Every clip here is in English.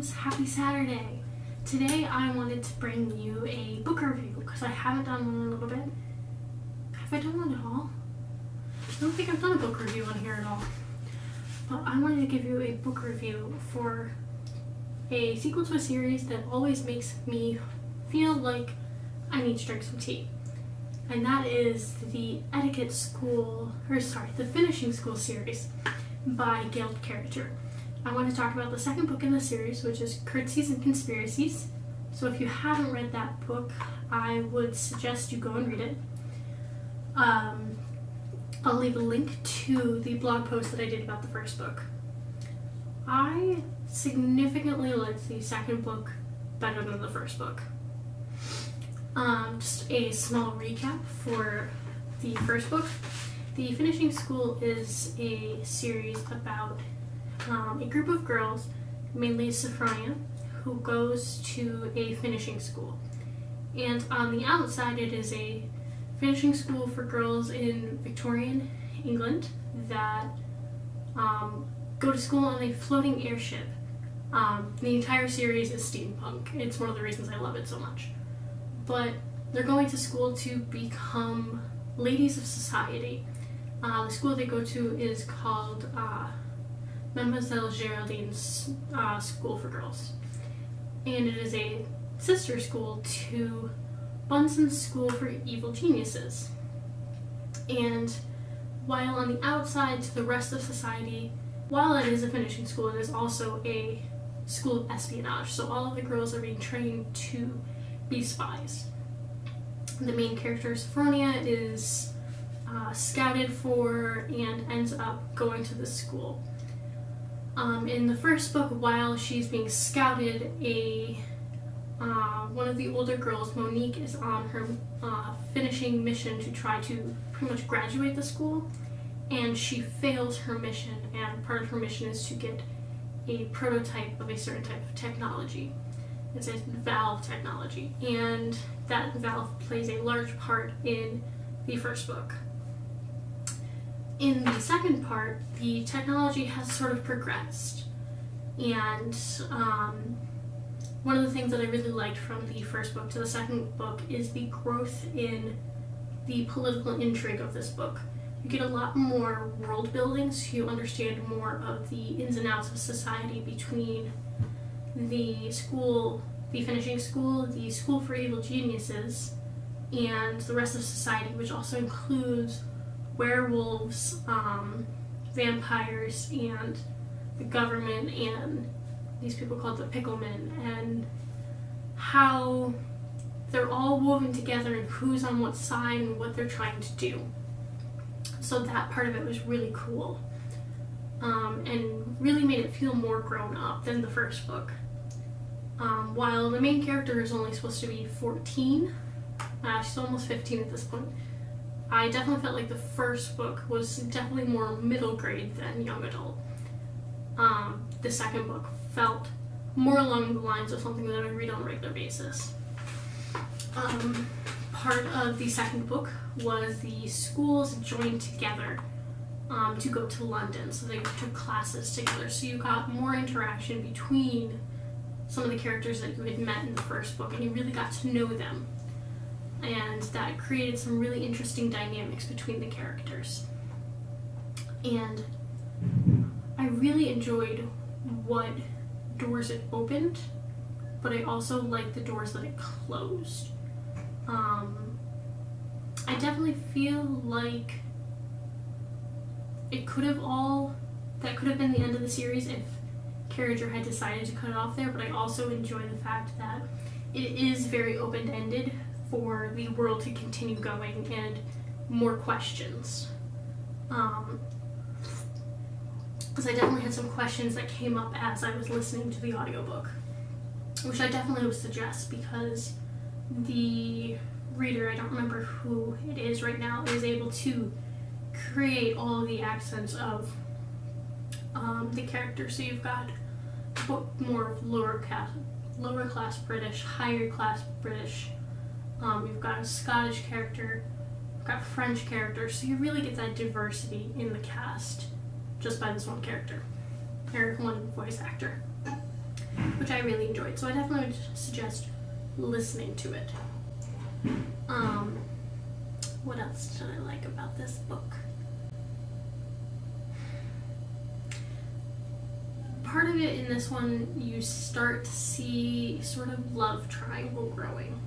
friends, happy Saturday! Today I wanted to bring you a book review because I haven't done one in a little bit. Have I done one at all? I don't think I've done a book review on here at all. But I wanted to give you a book review for a sequel to a series that always makes me feel like I need to drink some tea. And that is the Etiquette the Finishing School series by Gail Carriger. I want to talk about the second book in the series, which is Curtsies and Conspiracies. So if you haven't read that book, I would suggest you go and read it. I'll leave a link to the blog post that I did about the first book. I significantly liked the second book better than the first book. Just a small recap for the first book. The Finishing School is a series about a group of girls, mainly Sophronia, who goes to a finishing school. And on the outside, it is a finishing school for girls in Victorian England that go to school on a floating airship. The entire series is steampunk. It's one of the reasons I love it so much. But they're going to school to become ladies of society. The school they go to is called Mademoiselle Geraldine's School for Girls. And it is a sister school to Bunsen's School for Evil Geniuses. And while on the outside to the rest of society, while it is a finishing school, it is also a school of espionage. So all of the girls are being trained to be spies. The main character, Sophronia, is scouted for and ends up going to this school. In the first book, while she's being scouted, one of the older girls, Monique, is on her finishing mission to try to pretty much graduate the school, and she fails her mission, and part of her mission is to get a prototype of a certain type of technology. It's a valve technology, and that valve plays a large part in the first book. In the second part, the technology has sort of progressed, and one of the things that I really liked from the first book to the second book is the growth in the political intrigue of this book. You get a lot more world building, so you understand more of the ins and outs of society between the school, the finishing school, the School for Evil Geniuses, and the rest of society, which also includes werewolves, vampires, and the government, and these people called the Picklemen, and how they're all woven together and who's on what side and what they're trying to do. So that part of it was really cool, and really made it feel more grown up than the first book. While the main character is only supposed to be 14, she's almost 15 at this point. I definitely felt like the first book was definitely more middle grade than young adult. The second book felt more along the lines of something that I read on a regular basis. Part of the second book was the schools joined together to go to London, so they took classes together. So you got more interaction between some of the characters that you had met in the first book, and you really got to know them. And that created some really interesting dynamics between the characters. And I really enjoyed what doors it opened, but I also liked the doors that it closed. I definitely feel like that could have been the end of the series if Carriger had decided to cut it off there, but I also enjoy the fact that it is very open-ended for the world to continue going and more questions. Because I definitely had some questions that came up as I was listening to the audiobook, which I definitely would suggest because the reader, I don't remember who it is right now, is able to create all of the accents of the characters. So you've got more lower class British, higher class British. You've got a Scottish character, you've got French characters, so you really get that diversity in the cast just by this one character, or one voice actor. which I really enjoyed. So I definitely would suggest listening to it. What else did I like about this book? Part of it in this one, you start to see sort of love triangle growing,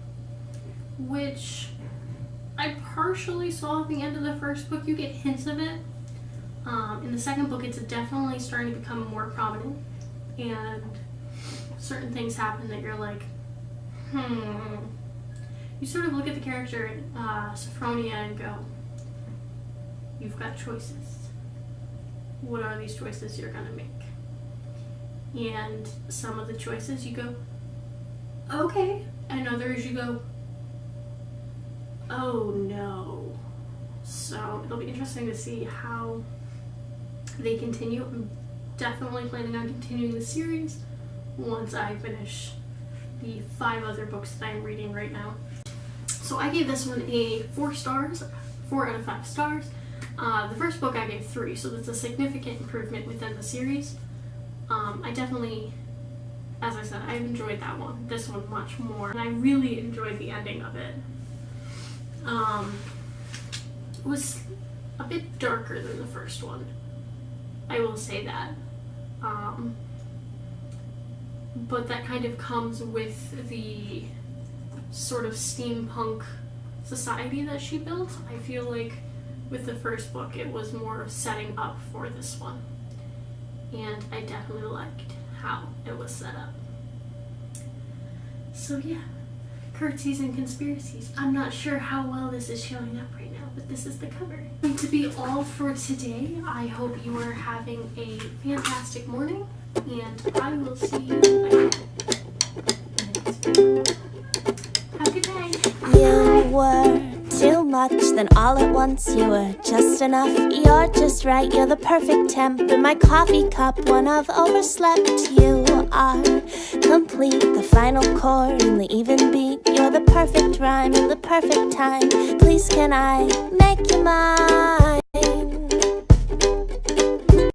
which I partially saw at the end of the first book. You get hints of it. In the second book, it's definitely starting to become more prominent, and certain things happen that you're like, You sort of look at the character, Sophronia, and go, you've got choices. What are these choices you're gonna make? And some of the choices you go, okay, and others you go, oh no. So it'll be interesting to see how they continue. I'm definitely planning on continuing the series once I finish the 5 other books that I'm reading right now. So I gave this one a 4 stars, 4 out of 5 stars. The first book I gave 3, so that's a significant improvement within the series. I definitely, as I said, I've enjoyed that one, this one much more, and I really enjoyed the ending of it. It was a bit darker than the first one, I will say that. But that kind of comes with the sort of steampunk society that she built. I feel like with the first book it was more setting up for this one, and I definitely liked how it was set up. So yeah, Curtsies and Conspiracies. I'm not sure how well this is showing up right now, but this is the cover. Going to be all for today. I hope you are having a fantastic morning, and I will see you again. Have a good day. You were too much, then all at once you were just enough. You're just right, you're the perfect temp in my coffee cup, one of overslept. You are complete, the final chord in the even beat. You're the perfect rhyme in the perfect time. Please can I make you mine?